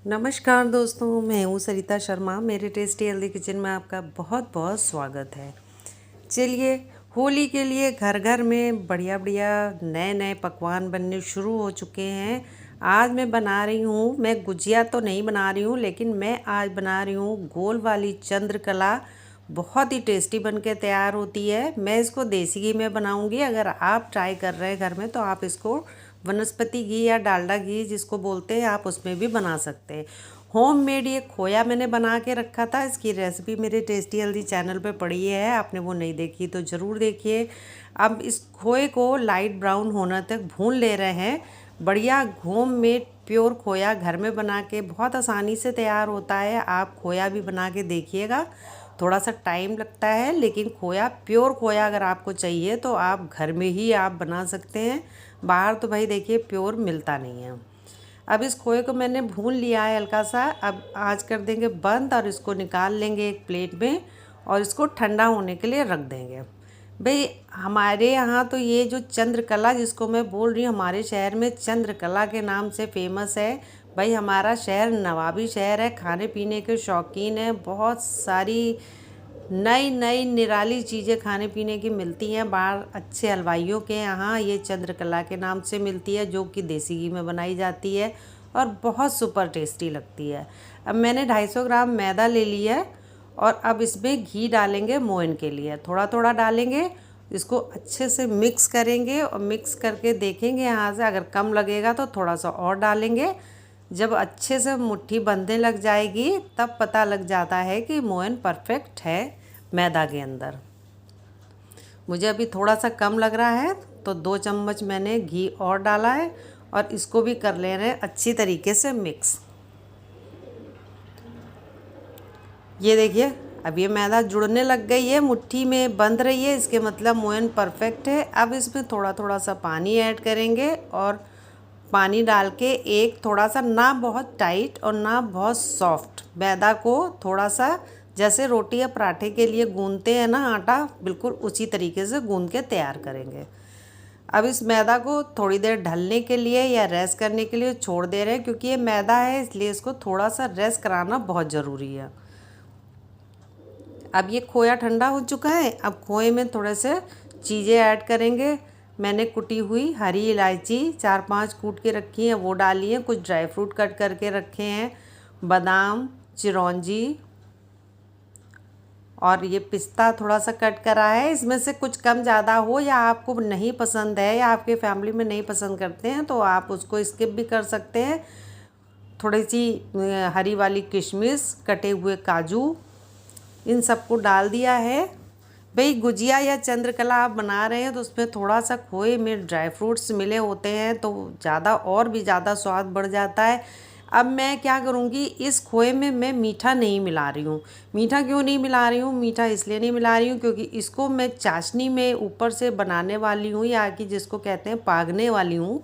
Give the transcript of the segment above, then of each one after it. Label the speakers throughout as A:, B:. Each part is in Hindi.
A: नमस्कार दोस्तों, मैं हूँ सरिता शर्मा। मेरे टेस्टी हेल्दी किचन में आपका बहुत बहुत स्वागत है। चलिए, होली के लिए घर घर में बढ़िया बढ़िया नए नए पकवान बनने शुरू हो चुके हैं। आज मैं बना रही हूँ, मैं गुजिया तो नहीं बना रही हूँ, लेकिन मैं आज बना रही हूँ गोल वाली चंद्रकला। बहुत ही टेस्टी बन के तैयार होती है। मैं इसको देसी घी में बनाऊंगी। अगर आप ट्राई कर रहे हैं घर में तो आप इसको वनस्पति घी या डालडा घी जिसको बोलते हैं, आप उसमें भी बना सकते हैं। होममेड ये खोया मैंने बना के रखा था। इसकी रेसिपी मेरे टेस्टी हेल्दी चैनल पे पड़ी है, आपने वो नहीं देखी तो ज़रूर देखिए। अब इस खोए को लाइट ब्राउन होने तक भून ले रहे हैं। बढ़िया होममेड प्योर खोया घर में बना के बहुत आसानी से तैयार होता है। आप खोया भी बना के देखिएगा। थोड़ा सा टाइम लगता है, लेकिन खोया प्योर खोया अगर आपको चाहिए तो आप घर में ही आप बना सकते हैं। बाहर तो भाई देखिए प्योर मिलता नहीं है। अब इस खोए को मैंने भून लिया है हल्का सा। अब आँच कर देंगे बंद और इसको निकाल लेंगे एक प्लेट में और इसको ठंडा होने के लिए रख देंगे। भाई हमारे यहाँ तो ये जो चंद्रकला जिसको मैं बोल रही हूँ, हमारे शहर में चंद्रकला के नाम से फेमस है। भाई हमारा शहर नवाबी शहर है, खाने पीने के शौकीन है। बहुत सारी नई नई निराली चीज़ें खाने पीने की मिलती हैं बाहर अच्छे हलवाइयों के यहाँ। ये चंद्रकला के नाम से मिलती है, जो कि देसी घी में बनाई जाती है और बहुत सुपर टेस्टी लगती है। अब मैंने 250 ग्राम मैदा ले लिया है और अब इसमें घी डालेंगे मोयन के लिए। थोड़ा थोड़ा डालेंगे, इसको अच्छे से मिक्स करेंगे और मिक्स करके देखेंगे यहाँ से। अगर कम लगेगा तो थोड़ा सा और डालेंगे। जब अच्छे से मुट्ठी बंधने लग जाएगी तब पता लग जाता है कि मोयन परफेक्ट है मैदा के अंदर। मुझे अभी थोड़ा सा कम लग रहा है तो 2 चम्मच मैंने घी और डाला है और इसको भी कर ले रहे हैं अच्छी तरीके से मिक्स। ये देखिए अब ये मैदा जुड़ने लग गई है, मुट्ठी में बंध रही है, इसके मतलब मोयन परफेक्ट है। अब इसमें थोड़ा थोड़ा सा पानी ऐड करेंगे और पानी डाल के एक थोड़ा सा, ना बहुत टाइट और ना बहुत सॉफ्ट, मैदा को थोड़ा सा जैसे रोटी या पराठे के लिए गूंदते हैं ना आटा, बिल्कुल उसी तरीके से गूंद के तैयार करेंगे। अब इस मैदा को थोड़ी देर ढलने के लिए या रेस्ट करने के लिए छोड़ दे रहे हैं, क्योंकि ये मैदा है इसलिए इसको थोड़ा सा रेस्ट कराना बहुत ज़रूरी है। अब ये खोया ठंडा हो चुका है। अब खोए में थोड़े से चीज़ें ऐड करेंगे। मैंने कुटी हुई हरी इलायची 4-5 कूट के रखी हैं, वो डाली है। कुछ ड्राई फ्रूट कट करके रखे हैं, बादाम, चिरौंजी और ये पिस्ता थोड़ा सा कट करा है। इसमें से कुछ कम ज़्यादा हो, या आपको नहीं पसंद है या आपके फैमिली में नहीं पसंद करते हैं तो आप उसको स्किप भी कर सकते हैं। थोड़ी सी हरी वाली किशमिश, कटे हुए काजू, इन सबको डाल दिया है। भाई गुजिया या चंद्रकला आप बना रहे हैं तो उसमें थोड़ा सा खोए में ड्राई फ्रूट्स मिले होते हैं तो ज़्यादा और भी ज़्यादा स्वाद बढ़ जाता है। अब मैं क्या करूँगी, इस खोए में मैं मीठा नहीं मिला रही हूँ। मीठा क्यों नहीं मिला रही हूँ? मीठा इसलिए नहीं मिला रही हूँ क्योंकि इसको मैं चाशनी में ऊपर से बनाने वाली हूँ, या कि जिसको कहते हैं पागने वाली हूँ,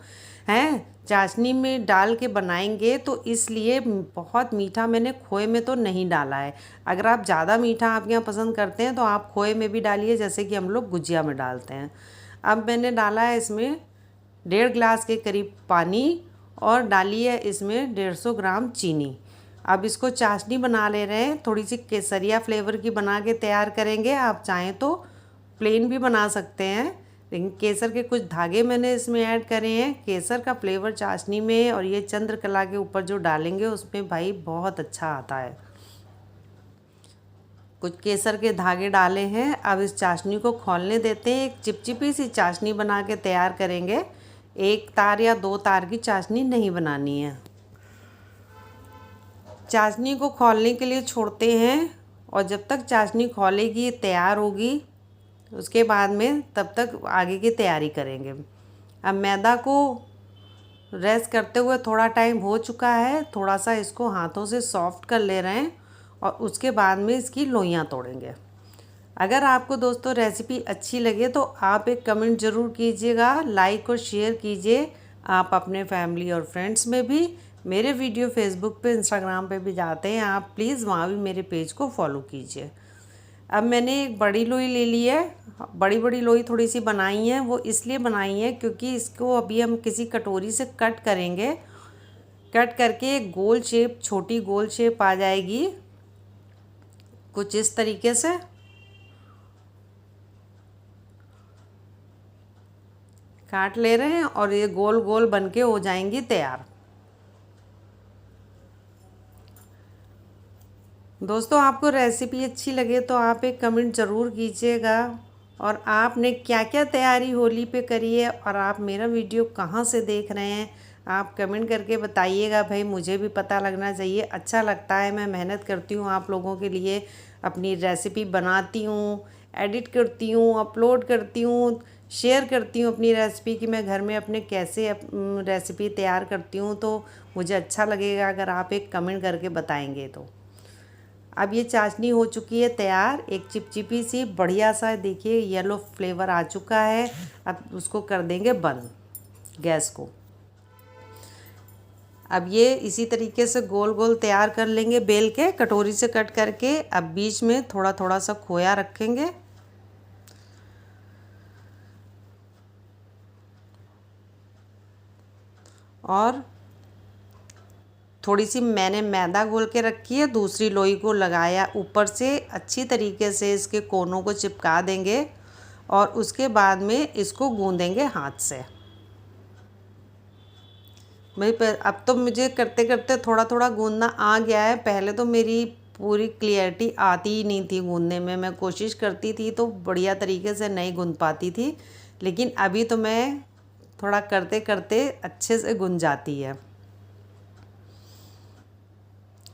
A: हैं चाशनी में डाल के बनाएंगे, तो इसलिए बहुत मीठा मैंने खोए में तो नहीं डाला है। अगर आप ज़्यादा मीठा आपके यहाँ पसंद करते हैं तो आप खोए में भी डालिए, जैसे कि हम लोग गुजिया में डालते हैं। अब मैंने डाला है इसमें 1.5 गिलास के करीब पानी और डाली है इसमें 150 ग्राम चीनी। अब इसको चाशनी बना ले रहे हैं, थोड़ी सी केसरिया फ्लेवर की बना के तैयार करेंगे। आप चाहें तो प्लेन भी बना सकते हैं, लेकिन केसर के कुछ धागे मैंने इसमें ऐड करे हैं। केसर का फ्लेवर चाशनी में और ये चंद्रकला के ऊपर जो डालेंगे उसमें भाई बहुत अच्छा आता है। कुछ केसर के धागे डाले हैं। अब इस चाशनी को खौलने देते हैं। एक चिपचिपी सी चाशनी बना के तैयार करेंगे। 1 तार या 2 तार की चाशनी नहीं बनानी है। चाशनी को खौलने के लिए छोड़ते हैं और जब तक चाशनी खौलेगी तैयार होगी, उसके बाद में तब तक आगे की तैयारी करेंगे। अब मैदा को रेस्ट करते हुए थोड़ा टाइम हो चुका है, थोड़ा सा इसको हाथों से सॉफ्ट कर ले रहे हैं और उसके बाद में इसकी लोइयाँ तोड़ेंगे। अगर आपको दोस्तों रेसिपी अच्छी लगे तो आप एक कमेंट ज़रूर कीजिएगा, लाइक और शेयर कीजिए। आप अपने फैमिली और फ्रेंड्स में भी, मेरे वीडियो फेसबुक पे, इंस्टाग्राम पे भी जाते हैं, आप प्लीज़ वहाँ भी मेरे पेज को फॉलो कीजिए। अब मैंने एक बड़ी लोई ले ली है। बड़ी बड़ी लोई थोड़ी सी बनाई है, वो इसलिए बनाई है क्योंकि इसको अभी हम किसी कटोरी से कट करेंगे। कट करके एक गोल शेप, छोटी गोल शेप आ जाएगी कुछ इस तरीके से। काट ले रहे हैं और ये गोल गोल बन के हो जाएंगी तैयार। दोस्तों, आपको रेसिपी अच्छी लगे तो आप एक कमेंट ज़रूर कीजिएगा, और आपने क्या क्या तैयारी होली पे करी है और आप मेरा वीडियो कहाँ से देख रहे हैं आप कमेंट करके बताइएगा। भाई मुझे भी पता लगना चाहिए, अच्छा लगता है, मैं मेहनत करती हूँ आप लोगों के लिए, अपनी रेसिपी बनाती हूँ, एडिट करती हूँ, अपलोड करती हूँ, शेयर करती हूँ अपनी रेसिपी कि मैं घर में अपने कैसे रेसिपी तैयार करती हूँ। तो मुझे अच्छा लगेगा अगर आप एक कमेंट करके बताएंगे तो। अब ये चाशनी हो चुकी है तैयार, एक चिपचिपी सी बढ़िया सा, देखिए येलो फ्लेवर आ चुका है। अब उसको कर देंगे बंद गैस को। अब ये इसी तरीके से गोल गोल तैयार कर लेंगे, बेल के कटोरी से कट करके। अब बीच में थोड़ा थोड़ा सा खोया रखेंगे और थोड़ी सी मैंने मैदा घोल के रखी है, दूसरी लोई को लगाया ऊपर से, अच्छी तरीके से इसके कोनों को चिपका देंगे और उसके बाद में इसको गूंदेंगे हाथ से। भाई अब तो मुझे करते करते थोड़ा थोड़ा गूंदना आ गया है, पहले तो मेरी पूरी क्लियरिटी आती ही नहीं थी गूंदने में, मैं कोशिश करती थी तो बढ़िया तरीके से नहीं गूंद पाती थी, लेकिन अभी तो मैं थोड़ा करते करते अच्छे से गूंद जाती है।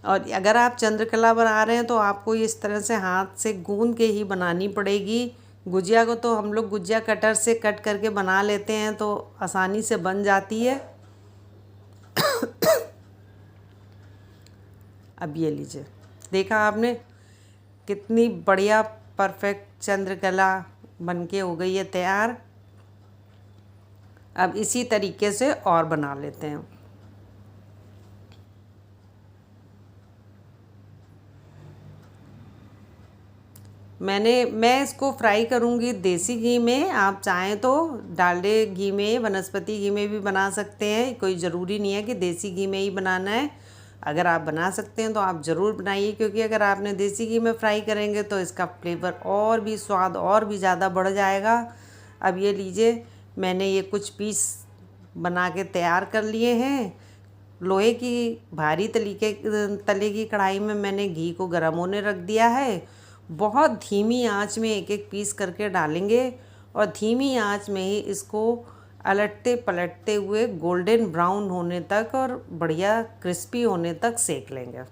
A: और अगर आप चंद्रकला बना रहे हैं तो आपको इस तरह से हाथ से गूंद के ही बनानी पड़ेगी। गुजिया को तो हम लोग गुजिया कटर से कट करके बना लेते हैं तो आसानी से बन जाती है। अब ये लीजिए, देखा आपने कितनी बढ़िया परफेक्ट चंद्रकला बनके हो गई है तैयार। अब इसी तरीके से और बना लेते हैं। मैं इसको फ्राई करूँगी देसी घी में, आप चाहें तो डालडे घी में, वनस्पति घी में भी बना सकते हैं, कोई ज़रूरी नहीं है कि देसी घी में ही बनाना है। अगर आप बना सकते हैं तो आप ज़रूर बनाइए, क्योंकि अगर आपने देसी घी में फ्राई करेंगे तो इसका फ्लेवर और भी, स्वाद और भी ज़्यादा बढ़ जाएगा। अब ये लीजिए, मैंने ये कुछ पीस बना के तैयार कर लिए हैं। लोहे की भारी तले की कढ़ाई में मैंने घी को गर्म होने रख दिया है। बहुत धीमी आंच में एक एक पीस करके डालेंगे और धीमी आंच में ही इसको अलटते पलटते हुए गोल्डन ब्राउन होने तक और बढ़िया क्रिस्पी होने तक सेक लेंगे।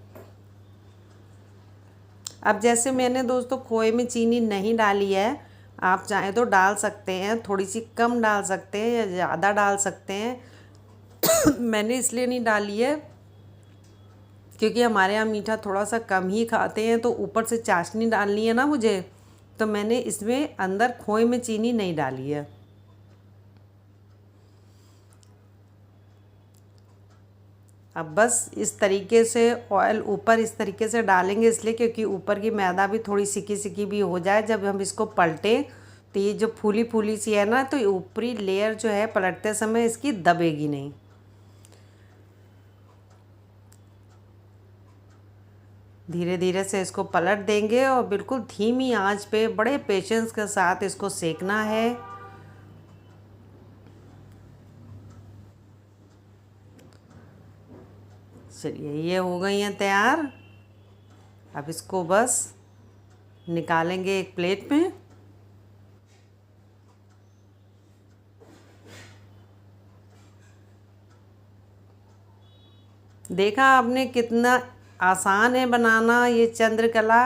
A: अब जैसे मैंने दोस्तों खोए में चीनी नहीं डाली है, आप चाहें तो डाल सकते हैं, थोड़ी सी कम डाल सकते हैं या ज़्यादा डाल सकते हैं। मैंने इसलिए नहीं डाली है क्योंकि हमारे यहाँ मीठा थोड़ा सा कम ही खाते हैं, तो ऊपर से चाशनी डालनी है ना मुझे, तो मैंने इसमें अंदर खोए में चीनी नहीं डाली है। अब बस इस तरीके से ऑयल ऊपर इस तरीके से डालेंगे, इसलिए क्योंकि ऊपर की मैदा भी थोड़ी सिकी सिकी भी हो जाए जब हम इसको पलटें, तो ये जो फूली फूली सी है ना, तो ऊपरी लेयर जो है पलटते समय इसकी दबेगी नहीं। धीरे धीरे से इसको पलट देंगे और बिल्कुल धीमी आंच पे बड़े पेशेंस के साथ इसको सेकना है। चलिए, ये हो गई हैं तैयार। अब इसको बस निकालेंगे एक प्लेट में। देखा आपने कितना आसान है बनाना ये चंद्रकला।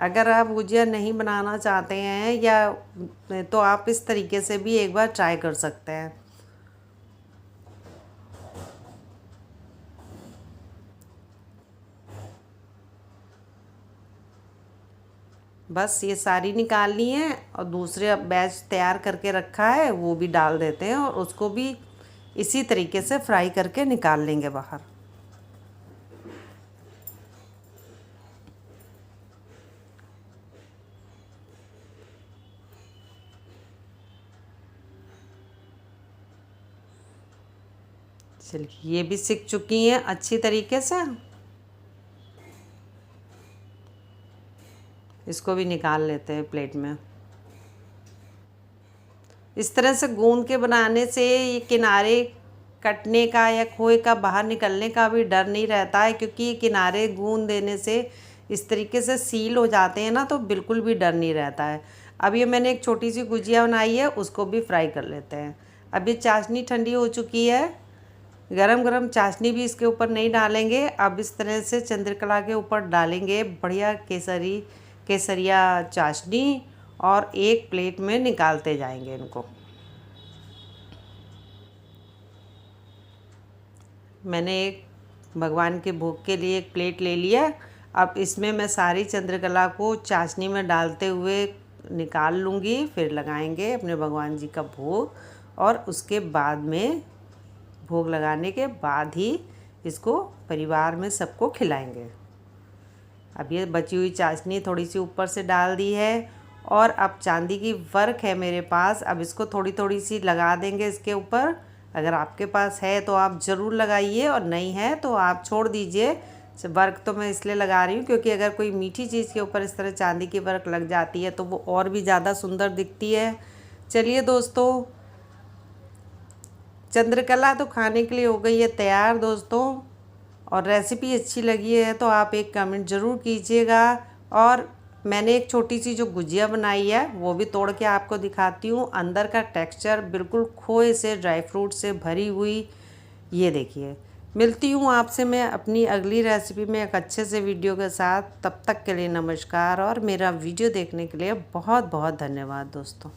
A: अगर आप गुजिया नहीं बनाना चाहते हैं या तो आप इस तरीके से भी एक बार ट्राई कर सकते हैं। बस ये सारी निकालनी है और दूसरे बैच तैयार करके रखा है वो भी डाल देते हैं और उसको भी इसी तरीके से फ्राई करके निकाल लेंगे बाहर। चलिए ये भी सिक चुकी हैं अच्छी तरीके से। इसको भी निकाल लेते हैं प्लेट में। इस तरह से गूंद के बनाने से ये किनारे कटने का या खोए का बाहर निकलने का भी डर नहीं रहता है, क्योंकि ये किनारे गूंद देने से इस तरीके से सील हो जाते हैं ना, तो बिल्कुल भी डर नहीं रहता है। अब ये मैंने एक छोटी सी गुजिया बनाई है, उसको भी फ्राई कर लेते हैं। अब ये चाशनी ठंडी हो चुकी है, गरम गरम चाशनी भी इसके ऊपर नहीं डालेंगे। अब इस तरह से चंद्रकला के ऊपर डालेंगे बढ़िया केसरिया चाशनी, और एक प्लेट में निकालते जाएंगे इनको। मैंने एक भगवान के भोग के लिए एक प्लेट ले लिया। अब इसमें मैं सारी चंद्रकला को चाशनी में डालते हुए निकाल लूँगी, फिर लगाएंगे अपने भगवान जी का भोग, और उसके बाद में भोग लगाने के बाद ही इसको परिवार में सबको खिलाएंगे। अब ये बची हुई चाशनी थोड़ी सी ऊपर से डाल दी है, और अब चांदी की वर्क है मेरे पास। अब इसको थोड़ी थोड़ी सी लगा देंगे इसके ऊपर। अगर आपके पास है तो आप ज़रूर लगाइए, और नहीं है तो आप छोड़ दीजिए। वर्क तो मैं इसलिए लगा रही हूँ क्योंकि अगर कोई मीठी चीज़ के ऊपर इस तरह चांदी की वर्क लग जाती है तो वो और भी ज़्यादा सुंदर दिखती है। चलिए दोस्तों, चंद्रकला तो खाने के लिए हो गई है तैयार दोस्तों, और रेसिपी अच्छी लगी है तो आप एक कमेंट ज़रूर कीजिएगा। और मैंने एक छोटी सी जो गुजिया बनाई है वो भी तोड़ के आपको दिखाती हूँ। अंदर का टेक्सचर बिल्कुल खोए से, ड्राई फ्रूट से भरी हुई, ये देखिए। मिलती हूँ आपसे मैं अपनी अगली रेसिपी में एक अच्छे से वीडियो के साथ। तब तक के लिए नमस्कार, और मेरा वीडियो देखने के लिए बहुत बहुत धन्यवाद दोस्तों।